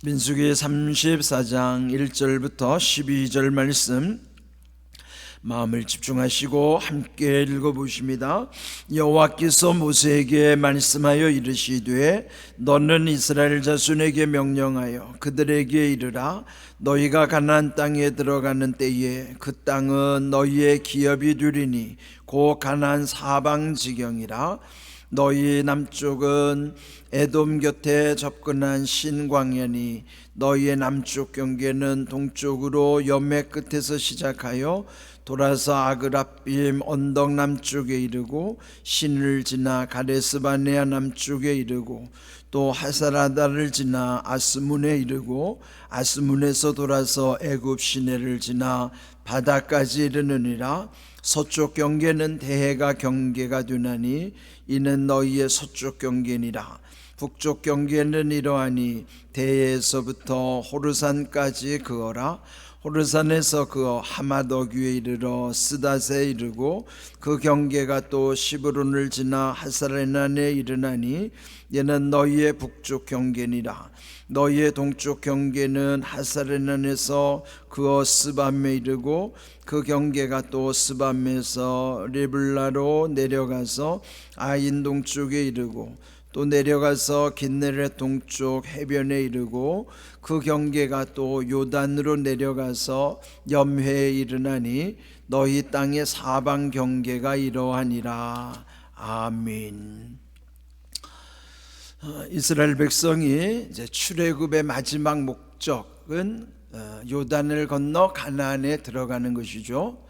민수기 34장 1절부터 12절 말씀 마음을 집중하시고 함께 읽어보십니다. 여호와께서 모세에게 말씀하여 이르시되 너는 이스라엘 자손에게 명령하여 그들에게 이르라. 너희가 가나안 땅에 들어가는 때에 그 땅은 너희의 기업이 되리니 곧 가나안 사방 지경이라. 너희 남쪽은 에돔 곁에 접근한 신광야니 너희의 남쪽 경계는 동쪽으로 여매 끝에서 시작하여 돌아서 아그라빔 언덕 남쪽에 이르고 신을 지나 가데스바네아 남쪽에 이르고 또 하사라다를 지나 아스문에 이르고 아스문에서 돌아서 애굽 시내를 지나 바다까지 이르느니라. 서쪽 경계는 대해가 경계가 되나니 이는 너희의 서쪽 경계니라. 북쪽 경계는 이러하니 대해에서부터 호르산까지 그어라. 호르산에서 그어 하마더귀에 이르러 스닷에 이르고 그 경계가 또 시브론을 지나 하사레난에 이르나니 얘는 너희의 북쪽 경계니라. 너희의 동쪽 경계는 하사레난에서 그어 스밤에 이르고 그 경계가 또 스밤에서 리블라로 내려가서 아인 동쪽에 이르고 또 내려가서 긴네렛 동쪽 해변에 이르고 그 경계가 또 요단으로 내려가서 염회에 이르나니 너희 땅의 사방 경계가 이러하니라. 아멘. 이스라엘 백성이 이제 출애굽의 마지막 목적은 요단을 건너 가나안에 들어가는 것이죠.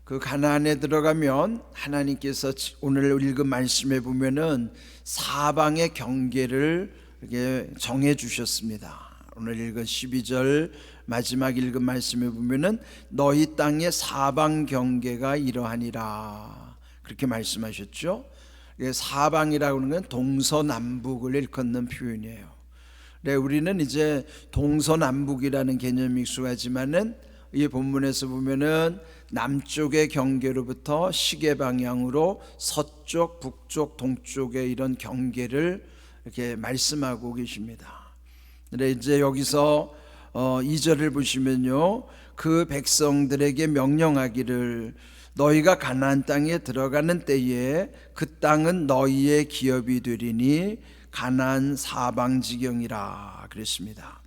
그 가나안에 들어가면 하나님께서 오늘 읽은 말씀에 보면은 사방의 경계를 이렇게 정해 주셨습니다. 오늘 읽은 12절 마지막 읽은 말씀에 보면은 너희 땅의 사방 경계가 이러하니라 그렇게 말씀하셨죠. 사방이라고 하는 건 동서남북을 일컫는 표현이에요. 네, 우리는 이제 동서남북이라는 개념이 익숙하지만은 이 본문에서 보면은 남쪽의 경계로부터 시계 방향으로 서쪽, 북쪽, 동쪽의 이런 경계를 이렇게 말씀하고 계십니다. 근데 이제 여기서 2절을 보시면요, 그 백성들에게 명령하기를 너희가 가나안 땅에 들어가는 때에 그 땅은 너희의 기업이 되리니 가나안 사방지경이라 그랬습니다.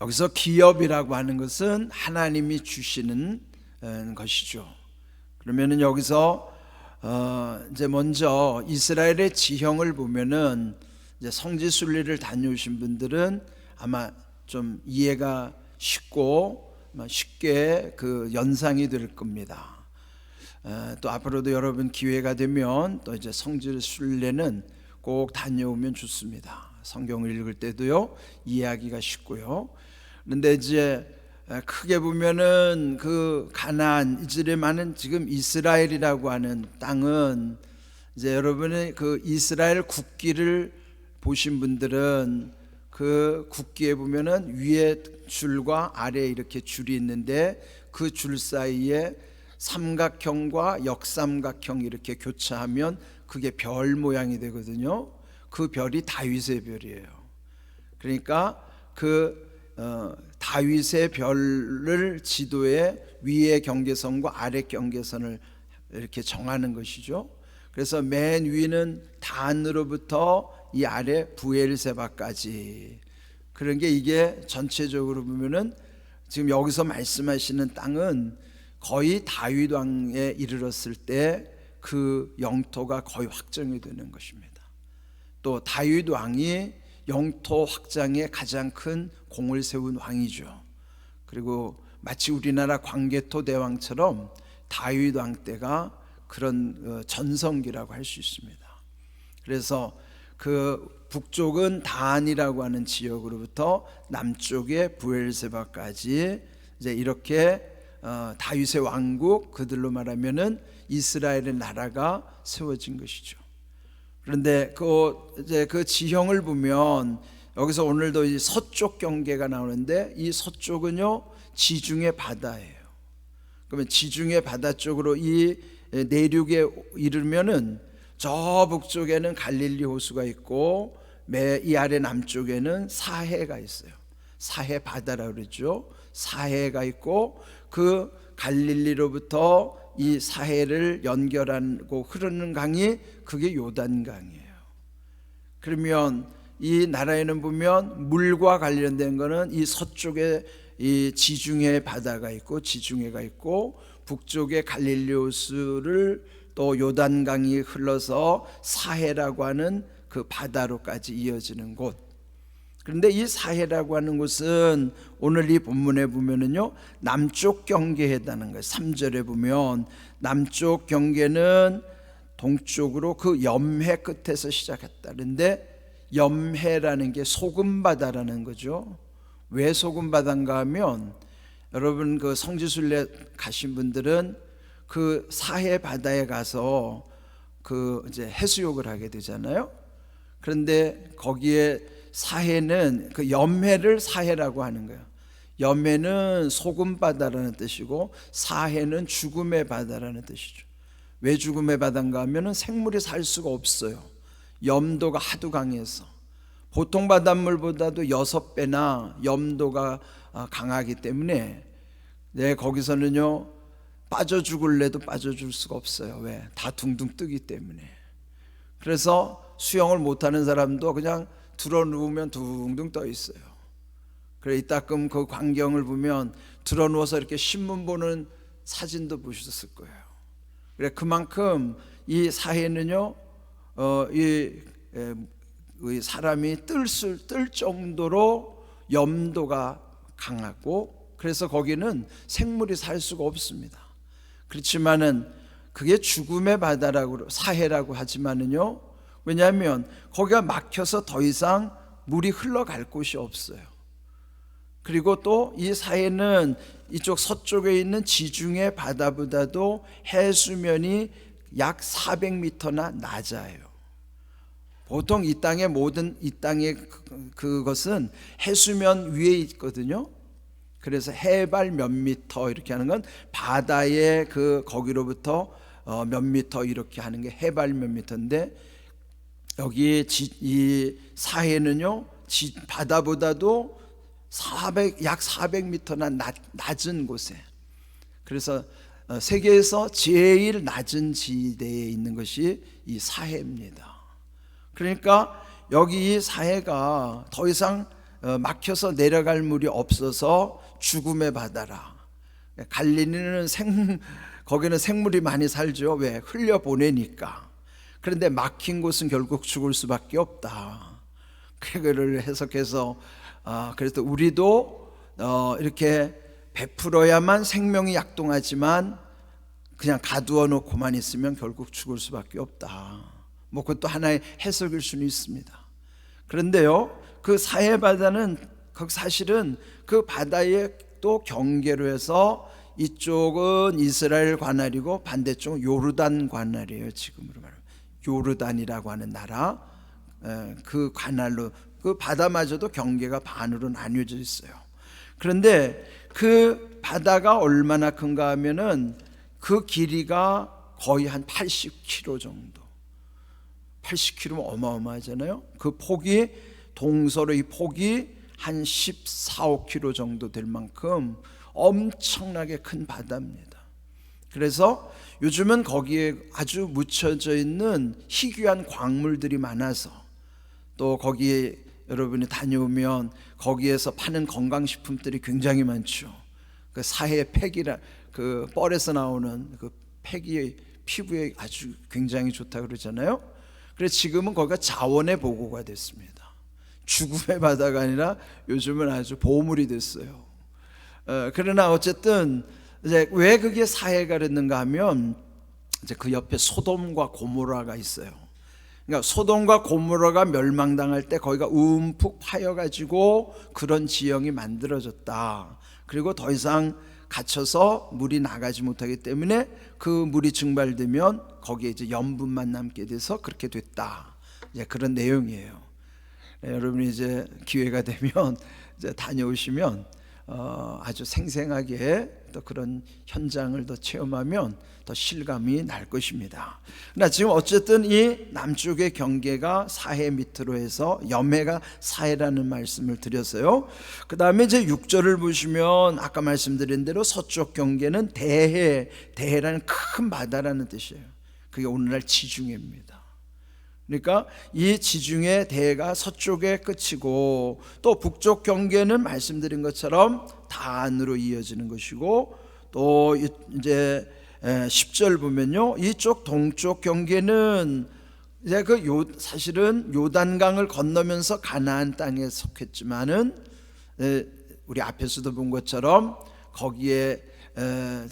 여기서 기업이라고 하는 것은 하나님이 주시는 것이죠. 그러면은 여기서 이제 먼저 이스라엘의 지형을 보면은 이제 성지순례를 다녀오신 분들은 아마 좀 이해가 쉽게 그 연상이 될 겁니다. 또 앞으로도 여러분 기회가 되면 또 이제 성지순례는 꼭 다녀오면 좋습니다. 성경을 읽을 때도요 이해하기가 쉽고요. 그런데 이제 크게 보면은 그 가나안 이들에 많은 지금 이스라엘이라고 하는 땅은 이제 여러분의 그 이스라엘 국기를 보신 분들은 그 국기에 보면은 위에 줄과 아래에 이렇게 줄이 있는데 그 줄 사이에 삼각형과 역삼각형이 이렇게 교차하면 그게 별 모양이 되거든요. 그 별이 다윗의 별이에요. 그러니까 그 다윗의 별을 지도에 위의 경계선과 아래 경계선을 이렇게 정하는 것이죠. 그래서 맨 위는 단으로부터 이 아래 부엘세바까지 그런 게 이게 전체적으로 보면은 지금 여기서 말씀하시는 땅은 거의 다윗 왕에 이르렀을 때 그 영토가 거의 확정이 되는 것입니다. 또 다윗 왕이 영토 확장에 가장 큰 공을 세운 왕이죠. 그리고 마치 우리나라 광개토 대왕처럼 다윗 왕 때가 그런 전성기라고 할 수 있습니다. 그래서 그 북쪽은 단이라고 하는 지역으로부터 남쪽의 부엘세바까지 이제 이렇게 다윗의 왕국, 그들로 말하면은 이스라엘의 나라가 세워진 것이죠. 그런데 그 지형을 보면 여기서 오늘도 이 서쪽 경계가 나오는데 이 서쪽은요 지중해 바다예요. 그러면 지중해 바다 쪽으로 이 내륙에 이르면은 저 북쪽에는 갈릴리 호수가 있고 이 아래 남쪽에는 사해가 있어요. 사해 바다라고 그러죠. 사해가 있고 그 갈릴리로부터 이 사해를 연결하고 흐르는 강이 그게 요단강이에요. 그러면 이 나라에는 보면 물과 관련된 거는 이 서쪽에 이 지중해 바다가 있고 지중해가 있고 북쪽에 갈릴리 호수를 또 요단강이 흘러서 사해라고 하는 그 바다로까지 이어지는 곳. 그런데 이 사해라고 하는 곳은 오늘 이 본문에 보면은요 남쪽 경계에 해당하는 거예요. 3절에 보면 남쪽 경계는 동쪽으로 그 염해 끝에서 시작했다. 그런데 염해라는 게 소금바다라는 거죠. 왜 소금바다인가 하면 여러분 그 성지순례 가신 분들은 그 사해 바다에 가서 그 이제 해수욕을 하게 되잖아요. 그런데 거기에 사해는 그 염해를 사해라고 하는 거예요. 염해는 소금바다라는 뜻이고 사해는 죽음의 바다라는 뜻이죠. 왜 죽음의 바다인가 하면 생물이 살 수가 없어요. 염도가 하도 강해서 보통 바닷물보다도 6배나 염도가 강하기 때문에 거기서는요 빠져 죽을래도 빠져 줄 수가 없어요. 왜? 다 둥둥 뜨기 때문에. 그래서 수영을 못하는 사람도 그냥 들어 누우면 둥둥 떠 있어요. 그래 이따금 그 광경을 보면 들어 누워서 이렇게 신문 보는 사진도 보셨을 거예요. 그래 그만큼 이 사해는요 이 사람이 뜰 정도로 염도가 강하고 그래서 거기는 생물이 살 수가 없습니다. 그렇지만은 그게 죽음의 바다라고 사해라고 하지만은요 왜냐하면 거기가 막혀서 더 이상 물이 흘러갈 곳이 없어요. 그리고 또 이 사해는 이쪽 서쪽에 있는 지중해 바다보다도 해수면이 약 400m나 낮아요. 보통 이 땅의 모든 이 땅의 그것은 해수면 위에 있거든요. 그래서 해발 몇 미터 이렇게 하는 건 바다의 그 거기로부터 몇 미터 이렇게 하는 게 해발 몇 미터인데 여기 이 사해는요 바다보다도 약 400m나 낮은 곳에 그래서 세계에서 제일 낮은 지대에 있는 것이 이 사해입니다. 그러니까 여기 이 사해가 더 이상 막혀서 내려갈 물이 없어서 죽음의 바다라. 갈릴리는 거기는 생물이 많이 살죠. 왜? 흘려보내니까. 그런데 막힌 곳은 결국 죽을 수밖에 없다. 그거를 해석해서 그래서 우리도 이렇게 베풀어야만 생명이 약동하지만 그냥 가두어 놓고만 있으면 결국 죽을 수밖에 없다. 뭐 그것도 하나의 해석일 수는 있습니다. 그런데요 그 사해 바다는 사실은 그 바다의 또 경계로 해서 이쪽은 이스라엘 관할이고 반대쪽은 요르단 관할이에요. 지금으로 말하면 요르단이라고 하는 나라 그 관할로 그 바다마저도 경계가 반으로 나뉘어져 있어요. 그런데 그 바다가 얼마나 큰가 하면은 그 길이가 거의 한 80km 정도. 80km면 어마어마하잖아요. 그 폭이 동서로 이 폭이 한 14, 15km 정도 될 만큼 엄청나게 큰 바다입니다. 그래서 요즘은 거기에 아주 묻혀져 있는 희귀한 광물들이 많아서 또 거기에 여러분이 다녀오면 거기에서 파는 건강식품들이 굉장히 많죠. 그 사해 팩이라 그 뻘에서 나오는 그 팩이 피부에 아주 굉장히 좋다 그러잖아요. 그래서 지금은 거기가 자원의 보고가 됐습니다. 죽음의 바다가 아니라 요즘은 아주 보물이 됐어요. 그러나 어쨌든 이제 왜 그게 사해가 됐는가 하면 이제 그 옆에 소돔과 고모라가 있어요. 그러니까 소돔과 고모라가 멸망당할 때 거기가 움푹 파여가지고 그런 지형이 만들어졌다. 그리고 더 이상 갇혀서 물이 나가지 못하기 때문에 그 물이 증발되면 거기에 이제 염분만 남게 돼서 그렇게 됐다. 이제 그런 내용이에요. 여러분이 이제 기회가 되면 이제 다녀오시면 아주 생생하게 또 그런 현장을 더 체험하면 더 실감이 날 것입니다. 그러나 지금 어쨌든 이 남쪽의 경계가 사해 밑으로 해서 염해가 사해라는 말씀을 드렸어요. 그 다음에 이제 6절을 보시면 아까 말씀드린 대로 서쪽 경계는 대해라는 큰 바다라는 뜻이에요. 그게 오늘날 지중해입니다. 그러니까 이 지중해 대해가 서쪽의 끝이고, 또 북쪽 경계는 말씀드린 것처럼 단으로 이어지는 것이고, 또 이제 10절 보면요, 이쪽 동쪽 경계는 이제 사실은 요단강을 건너면서 가나안 땅에 속했지만은 우리 앞에서도 본 것처럼 거기에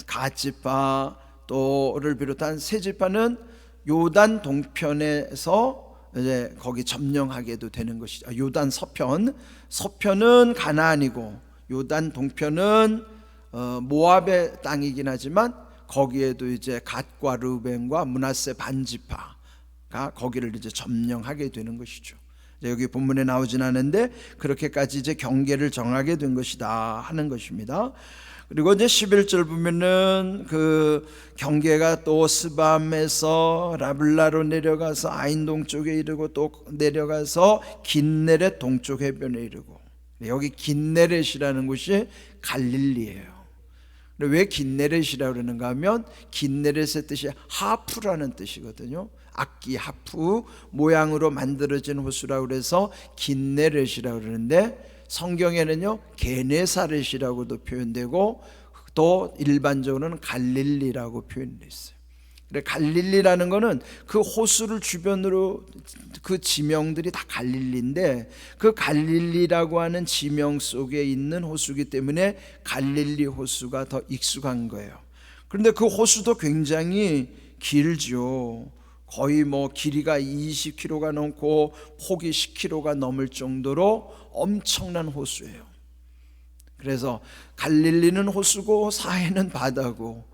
갓지파 또를 비롯한 세 지파는 요단 동편에서 이제 거기 점령하게도 되는 것이죠. 요단 서편은 가나안이고, 요단 동편은 모압의 땅이긴 하지만 거기에도 이제 갓과 르벤과 므낫세 반지파가 거기를 이제 점령하게 되는 것이죠. 여기 본문에 나오진 않은데 그렇게까지 이제 경계를 정하게 된 것이다 하는 것입니다. 그리고 이제 11절 보면은 그 경계가 또 스밤에서 라블라로 내려가서 아인 동쪽에 이르고, 또 내려가서 긴네렛 동쪽 해변에 이르고, 여기 긴네렛이라는 곳이 갈릴리예요. 왜 긴네렛이라고 그러는가 하면 긴네렛의 뜻이 하프라는 뜻이거든요. 악기 하프 모양으로 만들어진 호수라고 그래서 긴네렛이라고 그러는데, 성경에는요 게네사렛이라고도 표현되고 또 일반적으로는 갈릴리라고 표현되어 있어요. 그래, 갈릴리라는 거는 그 호수를 주변으로 그 지명들이 다 갈릴리인데, 그 갈릴리라고 하는 지명 속에 있는 호수이기 때문에 갈릴리 호수가 더 익숙한 거예요. 그런데 그 호수도 굉장히 길죠. 거의 길이가 20km가 넘고 폭이 10km가 넘을 정도로 엄청난 호수예요. 그래서 갈릴리는 호수고 사해는 바다고,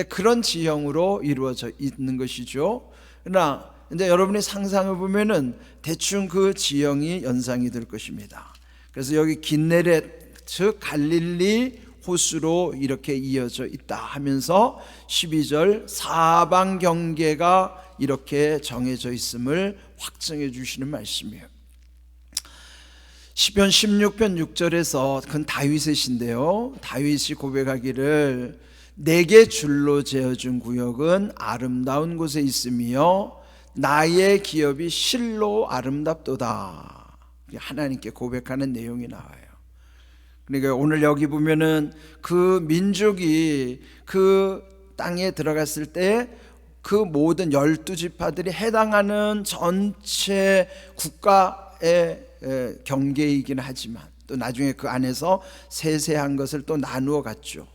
그런 지형으로 이루어져 있는 것이죠. 그러나 이제 여러분이 상상해 보면은 대충 그 지형이 연상이 될 것입니다. 그래서 여기 긴네렛 즉 갈릴리 호수로 이렇게 이어져 있다 하면서 12절 사방 경계가 이렇게 정해져 있음을 확증해 주시는 말씀이에요. 시편 16편 6절에서 그건 다윗의 시인데요, 다윗이 고백하기를 내게 줄로 재어준 구역은 아름다운 곳에 있으며 나의 기업이 실로 아름답도다. 하나님께 고백하는 내용이 나와요. 그러니까 오늘 여기 보면은 그 민족이 그 땅에 들어갔을 때 그 모든 12지파들이 해당하는 전체 국가의 경계이긴 하지만 또 나중에 그 안에서 세세한 것을 또 나누어 갔죠.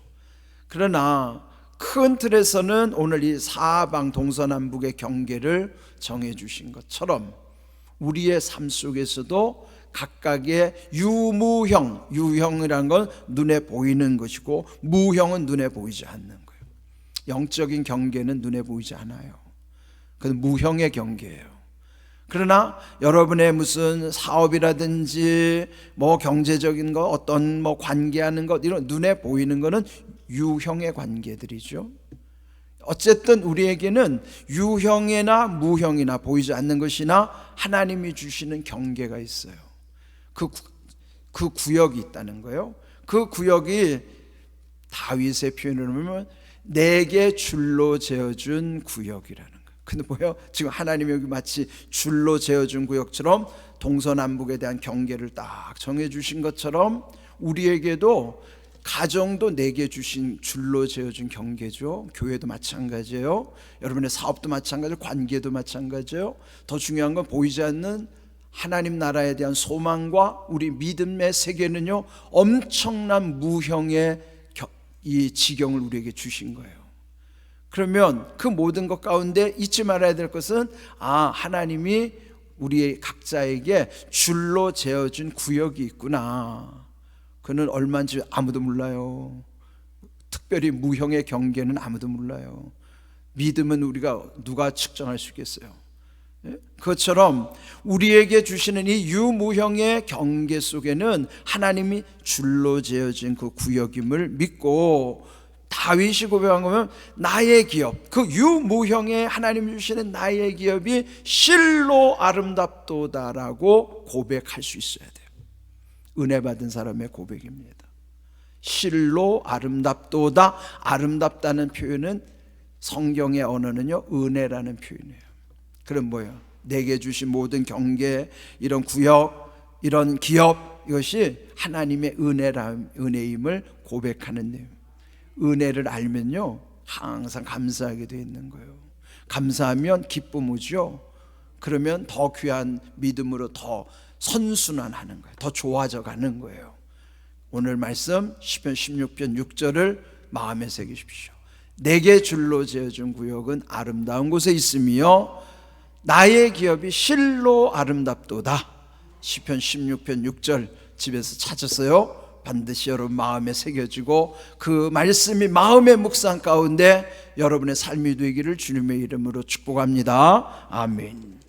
그러나 큰 틀에서는 오늘 이 사방 동서남북의 경계를 정해 주신 것처럼 우리의 삶 속에서도 각각의 유형이라는 건 눈에 보이는 것이고, 무형은 눈에 보이지 않는 거예요. 영적인 경계는 눈에 보이지 않아요. 그건 무형의 경계예요. 그러나 여러분의 무슨 사업이라든지 경제적인 것, 어떤 관계하는 것, 이런 눈에 보이는 거는 유형의 관계들이죠. 어쨌든 우리에게는 유형이나 무형이나 보이지 않는 것이나 하나님이 주시는 경계가 있어요. 그 구역이 있다는 거예요. 그 구역이 다윗의 표현으로 보면 내게 줄로 재어준 구역이라는 거예요. 근데 뭐예요? 지금 하나님이 여기 마치 줄로 재어준 구역처럼 동서남북에 대한 경계를 딱 정해주신 것처럼 우리에게도 가정도 내게 주신 줄로 재어준 경계죠. 교회도 마찬가지예요. 여러분의 사업도 마찬가지예요. 관계도 마찬가지예요. 더 중요한 건 보이지 않는 하나님 나라에 대한 소망과 우리 믿음의 세계는요, 엄청난 무형의 이 지경을 우리에게 주신 거예요. 그러면 그 모든 것 가운데 잊지 말아야 될 것은 하나님이 우리 각자에게 줄로 재어준 구역이 있구나. 그는 얼마인지 아무도 몰라요. 특별히 무형의 경계는 아무도 몰라요. 믿음은 우리가 누가 측정할 수 있겠어요? 그것처럼 우리에게 주시는 이 유무형의 경계 속에는 하나님이 줄로 재어진 그 구역임을 믿고, 다윗이 고백한 거면 나의 기업, 그 유무형의 하나님이 주시는 나의 기업이 실로 아름답도다라고 고백할 수 있어야 돼요. 은혜 받은 사람의 고백입니다. 실로 아름답도다. 아름답다는 표현은 성경의 언어는요, 은혜라는 표현이에요. 그럼 뭐예요? 내게 주신 모든 경계, 이런 구역, 이런 기업, 이것이 하나님의 은혜임을 고백하는 내용. 은혜를 알면요, 항상 감사하게 되어 있는 거예요. 감사하면 기쁨이죠. 그러면 더 귀한 믿음으로 더 선순환하는 거예요. 더 좋아져 가는 거예요. 오늘 말씀 시편 16편 6절을 마음에 새기십시오. 내게 줄로 재어준 구역은 아름다운 곳에 있으며 나의 기업이 실로 아름답도다. 시편 16편 6절 집에서 찾았어요. 반드시 여러분 마음에 새겨지고 그 말씀이 마음의 묵상 가운데 여러분의 삶이 되기를 주님의 이름으로 축복합니다. 아멘.